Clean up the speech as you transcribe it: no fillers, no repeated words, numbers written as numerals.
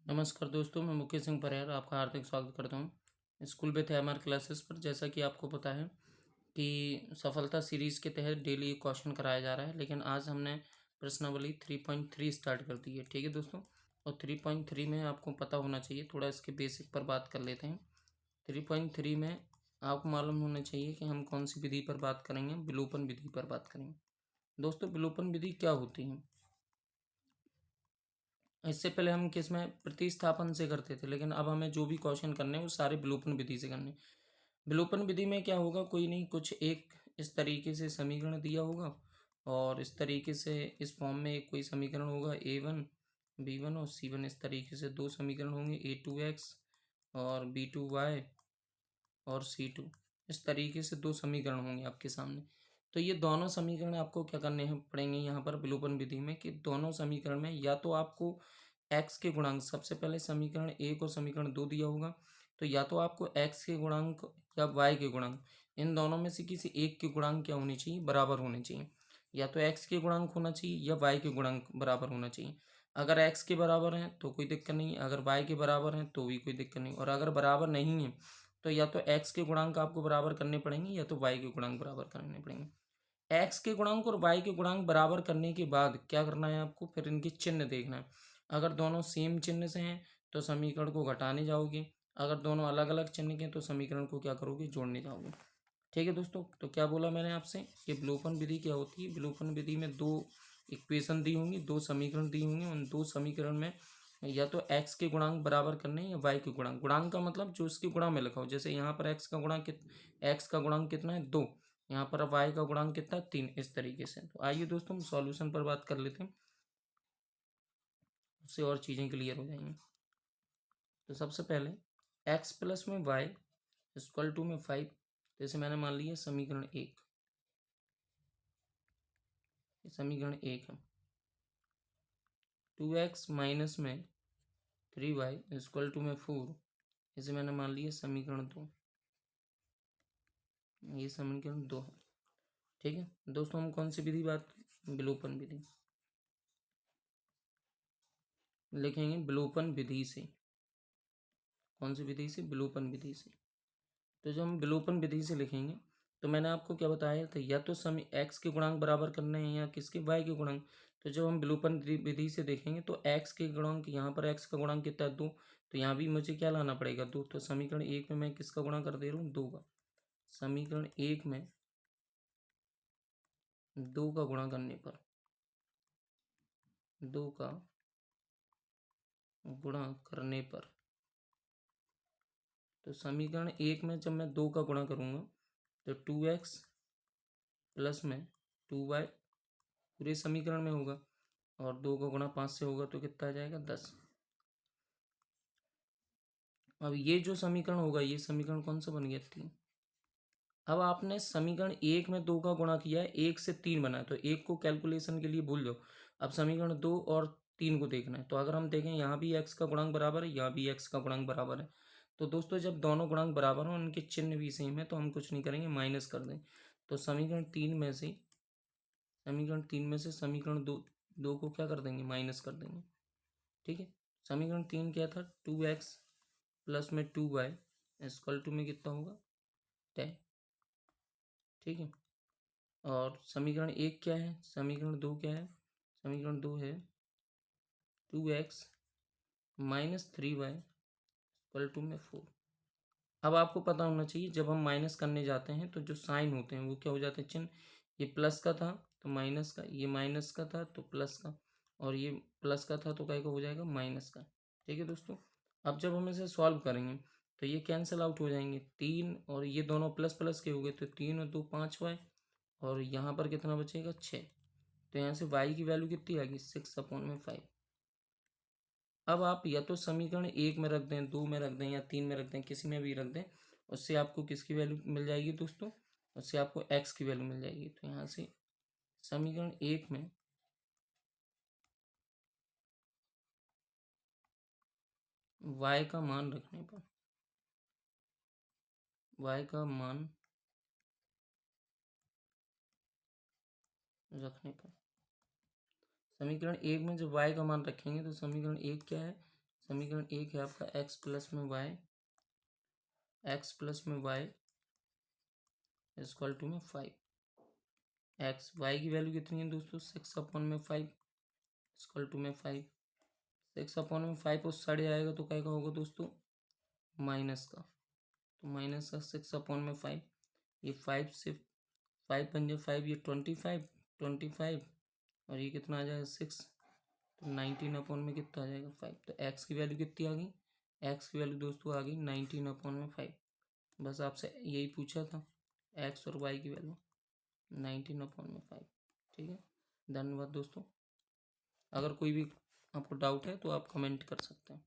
नमस्कार दोस्तों, मैं मुकेश सिंह परिहार आपका हार्दिक स्वागत करता हूँ स्कूल विथ एमआर क्लासेस पर। जैसा कि आपको पता है कि सफलता सीरीज़ के तहत डेली क्वेश्चन कराया जा रहा है, लेकिन आज हमने प्रश्नावली 3.3 स्टार्ट कर दी है। ठीक है दोस्तों, और 3.3 में आपको पता होना चाहिए, थोड़ा इसके बेसिक पर बात कर लेते हैं। 3.3 में आपको मालूम होना चाहिए कि हम कौन सी विधि पर बात करेंगे। विलोपन विधि पर बात करेंगे। दोस्तों, विलोपन विधि क्या होती है? इससे पहले हम किस में प्रतिस्थापन से करते थे, लेकिन अब हमें जो भी क्वेश्चन करने हैं वो सारे विलोपन विधि से करने हैं। विलोपन विधि में क्या होगा, कोई नहीं, कुछ एक इस तरीके से समीकरण दिया होगा और इस तरीके से इस फॉर्म में एक कोई समीकरण होगा A1 B1 और C1। इस तरीके से दो समीकरण होंगे A2x और B2y और C2। इस तरीके से दो समीकरण होंगे आपके सामने। तो ये दोनों समीकरण आपको क्या करने हैं पड़ेंगे यहाँ पर विलोपन विधि में, कि दोनों समीकरण में या तो आपको x के गुणांक, सबसे पहले समीकरण एक और समीकरण दो दिया होगा, तो या तो आपको x के गुणांक या y के गुणांक, इन दोनों में से किसी एक के गुणांक क्या होने चाहिए, बराबर होने चाहिए। या तो x के गुणांक होना चाहिए या y के गुणांक बराबर होना चाहिए। अगर x के बराबर हैं तो कोई दिक्कत नहीं, अगर y के बराबर हैं तो भी कोई दिक्कत नहीं, और अगर बराबर नहीं है तो या तो x के गुणांक आपको बराबर करने पड़ेंगे या तो y के गुणांक बराबर करने पड़ेंगे। x के गुणांक और y के गुणांक बराबर करने के बाद क्या करना है आपको, फिर इनके चिन्ह देखना है। अगर दोनों सेम चिन्ह से हैं तो समीकरण को घटाने जाओगे, अगर दोनों अलग अलग चिन्ह के हैं तो समीकरण को क्या करोगे, जोड़ने जाओगे। ठीक है दोस्तों, तो क्या बोला मैंने आपसे, ये विलोपन विधि क्या होती है। विलोपन विधि में दो इक्वेशन दी होंगी, दो समीकरण दी होंगे, उन दो समीकरण में या तो x के गुणांक बराबर करने हैं या y के गुणांक। गुणांक का मतलब जो उसके गुणा में लिखा हो, जैसे यहाँ पर x का गुणांक कितना है, 2। यहाँ पर y का गुणांक कितना है, 3। इस तरीके से। तो आइए दोस्तों, हम सॉल्यूशन पर बात कर लेते हैं, उससे और चीज़ें क्लियर हो जाएंगी। तो सबसे पहले x प्लस में y इक्वल टू में 5, जैसे मैंने मान लिया समीकरण एक, समीकरण एक है। 2x माइनस में 3y इक्वल टू में 4, इसे मैंने मान लिया समीकरण दो, ये समीकरण दो है। ठीक है दोस्तों, हम कौन सी विधि बात, विलोपन विधि लिखेंगे। विलोपन विधि से, कौन सी विधि से, विलोपन विधि से। तो जब हम विलोपन विधि से लिखेंगे तो मैंने आपको क्या बताया था, या तो समी x के गुणांक बराबर करने हैं या किसके, y के गुणांक। तो जब हम विलोपन विधि से देखेंगे तो x के गुणांक, यहाँ पर x का गुणांक कितना है, 2, तो यहाँ भी मुझे क्या लाना पड़ेगा, 2। तो समीकरण एक में मैं किसका गुणा कर दे रहा हूँ, 2 का। समीकरण एक में 2 का गुणा करने पर, 2 का गुणा करने पर, तो समीकरण एक में जब मैं 2 का गुणा करूँगा तो 2x प्लस में 2y पूरे समीकरण में होगा, और 2 का गुणा 5 से होगा तो कितना आ जाएगा, 10। अब ये जो समीकरण होगा, ये समीकरण कौन सा बन गया, 3। अब आपने समीकरण एक में 2 का गुणा किया है, एक से 3 बना है, तो एक को कैलकुलेशन के लिए भूल जाओ। अब समीकरण 2 और 3 को देखना है। तो अगर हम देखें, यहाँ भी x का गुणांक बराबर है, यहाँ भी x का गुणांक बराबर है। तो दोस्तों, जब दोनों गुणांक बराबर हों, उनके चिन्ह भी सेम है, तो हम कुछ नहीं करेंगे, माइनस कर दें। तो समीकरण तीन में से समीकरण दो को क्या कर देंगे, माइनस कर देंगे। ठीक है, समीकरण 3 क्या था, 2x प्लस में 2y इक्वल टू में कितना होगा, 10। ठीक है, और समीकरण एक क्या है, समीकरण दो क्या है, समीकरण दो है 2x minus 3y equal to में 4। अब आपको पता होना चाहिए, जब हम माइनस करने जाते हैं तो जो साइन होते हैं वो क्या हो जाते हैं, चिन्ह। ये प्लस का था तो माइनस का, ये माइनस का था तो प्लस का, और ये प्लस का था तो क्या हो जाएगा, माइनस का। ठीक है दोस्तों, अब जब हम इसे सॉल्व करेंगे तो ये कैंसिल आउट हो जाएंगे, 3 और ये दोनों प्लस प्लस के हो गए, तो 3 और 2 5y, और यहाँ पर कितना बचेगा, 6। तो यहाँ से y की वैल्यू कितनी आ गई, 6/5। अब आप या तो समीकरण एक में रख दें, दो में रख दें, या तीन में रख दें, किसी में भी रख दें, उससे आपको किसकी वैल्यू मिल जाएगी दोस्तों, उससे आपको x की वैल्यू मिल जाएगी। तो यहाँ से समीकरण एक में y का मान रखने पर, y का मान रखने पर, समीकरण एक में जब y का मान रखेंगे तो समीकरण एक क्या है, समीकरण 1 है आपका x प्लस में y इक्वल टू में 5। y की वैल्यू कितनी है दोस्तों? 6/5 इक्वल टू में 5। 6/5 उस साइड आएगा तो क्या का होगा दोस्तों? माइनस का। तो माइनस का 6/5, ये 5 से 5 पंजे 5, ये 25 और ये कितना आ जाएगा 6, तो 19 में कितना आ जाएगा 5। तो x की वैल्यू कितनी आ गई? x की वैल्यू दोस्तों आ गई 19/5। बस आपसे यही पूछा था, x और y की वैल्यू 19/5। ठीक है, धन्यवाद दोस्तों। अगर कोई भी आपको डाउट है तो आप कमेंट कर सकते हैं।